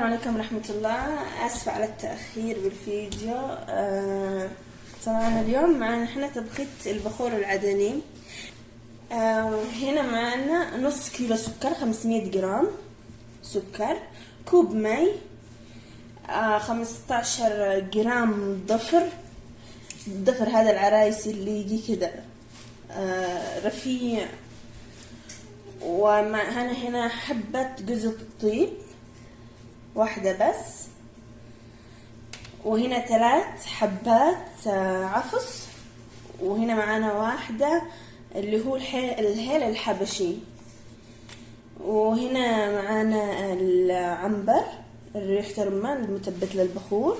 عليكم ورحمة الله. آسفة على التأخير بالفيديو. طبعا اليوم معنا احنا طبخة البخور العدني. هنا معنا نص كيلو سكر، 500 جرام سكر، كوب مي، 15 جرام ضفر. الضفر هذا العرايسي اللي يجي كده رفيع. ومعنا هنا حبة جوز الطيب واحدة بس، وهنا 3 حبات عفص، وهنا معانا واحدة اللي هو الهيل الحبشي، وهنا معانا العنبر ريحة الرمان المتبت للبخور،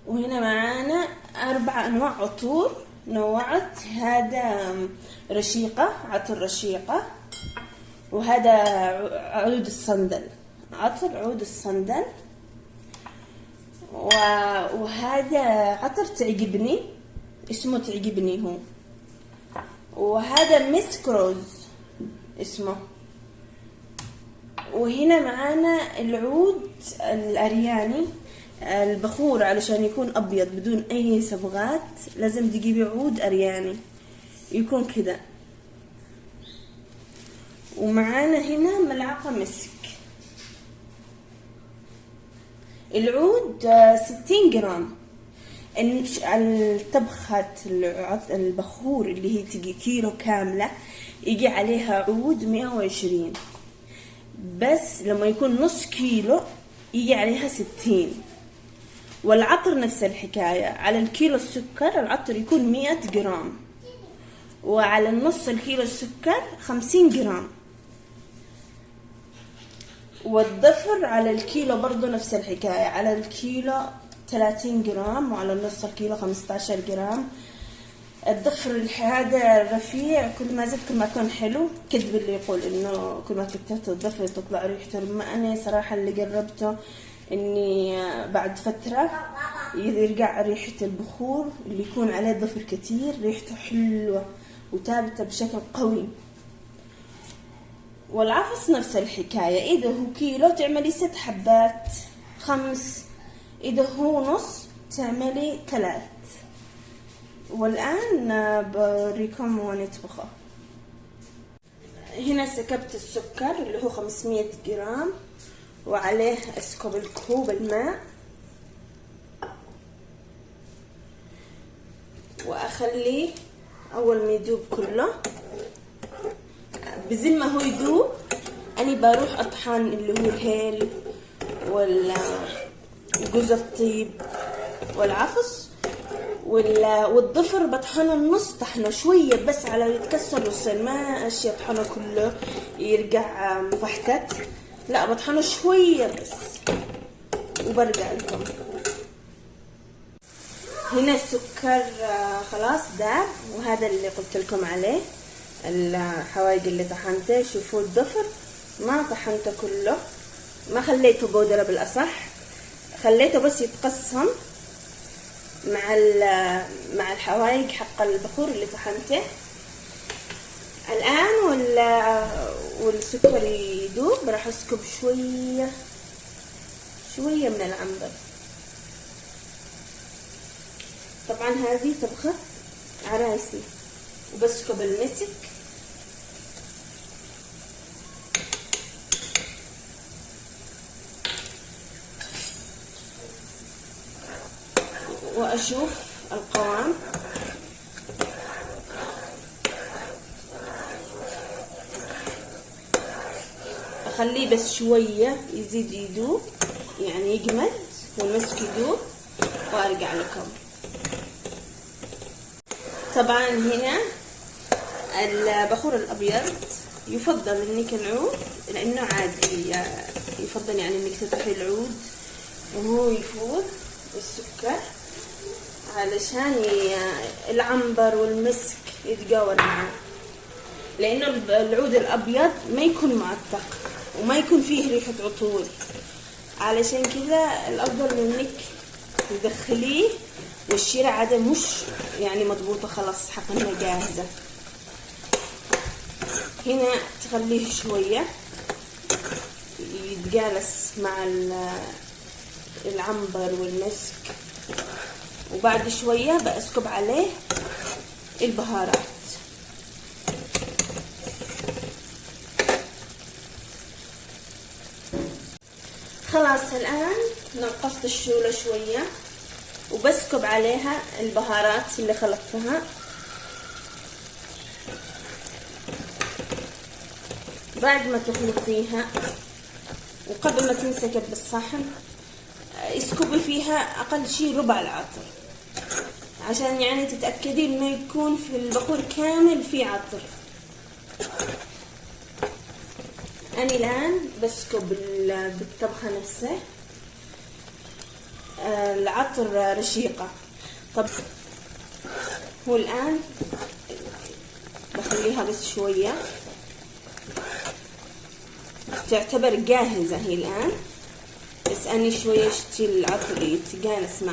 وهنا معانا 4 أنواع عطور نوعت. هذا رشيقة، عطر رشيقة، وهذا عود الصندل، عطر عود الصندل، وهذا عطر تعجبني، اسمه تعجبني هو، وهذا مسك روز اسمه. وهنا معانا العود الأرياني. البخور علشان يكون أبيض بدون أي صبغات لازم تجيبي عود أرياني يكون كده. ومعانا هنا ملعقة مسك. العود 60 جرام. الطبخة البخور اللي هي تجي كيلو كاملة يجي عليها عود 120، بس لما يكون نص كيلو يجي عليها 60. والعطر نفس الحكاية، على الكيلو السكر العطر يكون 100 جرام، وعلى النص الكيلو السكر 50 جرام. والضفر على الكيلو برضو نفس الحكاية، على الكيلو 30 جرام، وعلى النص الكيلو 15 جرام. الضفر هذا الرفيع كل ما زاد كل ما كان حلو. كذب اللي يقول انه كل ما كترت الضفر تطلع ريحته. ما انا صراحة اللي جربته اني بعد فترة يرجع ريحة البخور اللي يكون عليه ضفر كتير، ريحته حلوة وثابتة بشكل قوي. والعفص نفس الحكاية، إذا هو كيلو تعملي 6 حبات 5، إذا هو نص تعملي 3. والآن بريكم ونطبخه. هنا سكبت السكر اللي هو 500 جرام، وعليه أسكب الكوب الماء، وأخليه أول ما يذوب كله. بزي ما هو يذوب أنا بروح أطحن اللي هو الهيل والجوز الطيب والعفص والضفر. بطحنه النص طحنه شوية بس على يتكسر نصين، ما أشي أطحنه كله يرجع مفحتت، لا بطحنه شوية بس وبرجع لكم. هنا السكر خلاص داب، وهذا اللي قلت لكم عليه الحوايج اللي طحنته. شوفوا الضفر ما طحنته كله، ما خليته بودرة، بالأصح خليته بس يتقسم مع الحوايج حق البخور اللي طحنته. الآن والسكر يدوب راح اسكب شوية من العنبر. طبعا هذه طبخة عرايسي، وبسكب المسك واشوف القوام. اخليه بس شوية يزيد يدوب، يعني يجمد والمسك يدوب، وارجع لكم. طبعا هنا البخور الابيض يفضل انك العود، لانه عادي يفضل يعني انك تطحي العود وهو يفوت السكر، علشان العنبر والمسك يتجاور معه، لانه العود الابيض ما يكون معتق وما يكون فيه ريحة عطور. علشان كذا الافضل انك تدخليه، والشيرة عادة مش يعني مضبوطة خلاص حق انها جاهزة. هنا تخليه شوية يتجالس مع العنبر والمسك، وبعد شوية بأسكب عليه البهارات. خلاص الآن نقصت الشورى شوية وبسكب عليها البهارات اللي خلطتها. بعد ما تخلطيها وقبل ما تنسكب بالصحن اسكبي فيها اقل شيء ربع العطر، عشان يعني تتأكدي انه يكون في البخور كامل فيه عطر. انا الان بسكب بالطبخة نفسه العطر رشيقة. طب هو الان بخليها بس شوية، تعتبر جاهزة هي الآن، بس أني شوية شتي العطر يتجانس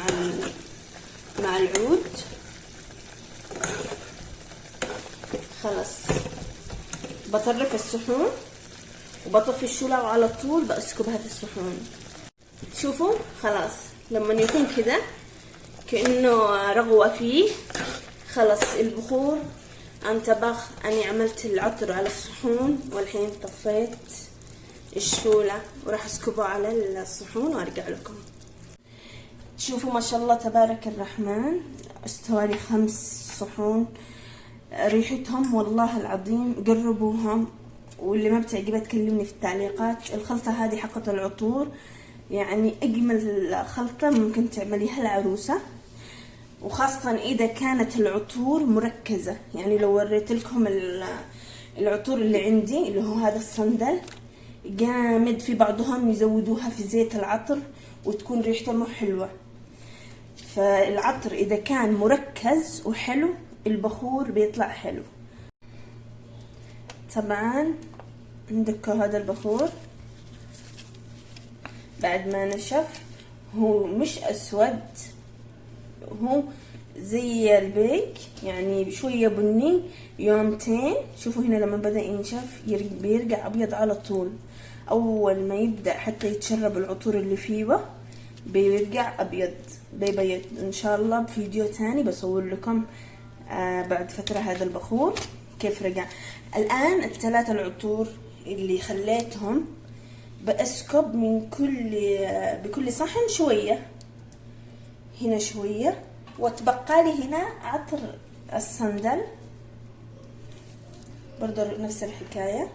مع العود. خلاص بطرف الصحون وبطفي الشولة وعلى طول بأسكبها في الصحون. شوفوا خلاص لما يكون كده كأنه رغوة فيه، خلاص البخور انطبخ. أني عملت العطر على الصحون والحين طفيت الشولة وراح اسكبه على الصحون وارجع لكم. شوفوا ما شاء الله تبارك الرحمن، استوالي 5 صحون. ريحتهم والله العظيم جربوهم، واللي ما بتعجبها تكلمني في التعليقات. الخلطة هذه حقة العطور، يعني اجمل خلطة ممكن تعمليها العروسة، وخاصة اذا كانت العطور مركزة. يعني لو وريت لكم العطور اللي عندي اللي هو هذا الصندل جامد، في بعضهم يزودوها في زيت العطر وتكون ريحته مو حلوة. فالعطر اذا كان مركز وحلو البخور بيطلع حلو. طبعا عندك هذا البخور بعد ما نشف هو مش اسود، هو زي البيك يعني شوية بني. يومتين شوفوا هنا لما بدأ ينشف بيرجع ابيض على طول. اول ما يبدأ حتى يتشرب العطور اللي فيه بيرجع ابيض بيبيض. ان شاء الله بفيديو تاني بصور لكم بعد فترة هذا البخور كيف رجع. الان ال3 العطور اللي خليتهم بأسكب من بكل صحن شوية، هنا شوية، وتبقى لي هنا عطر الصندل برضو نفس الحكاية.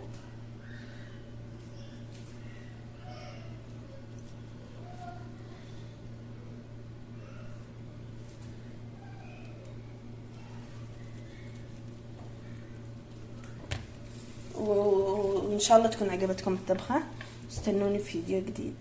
وإن شاء الله تكون عجبتكم الطبخة. استنوني في فيديو جديد.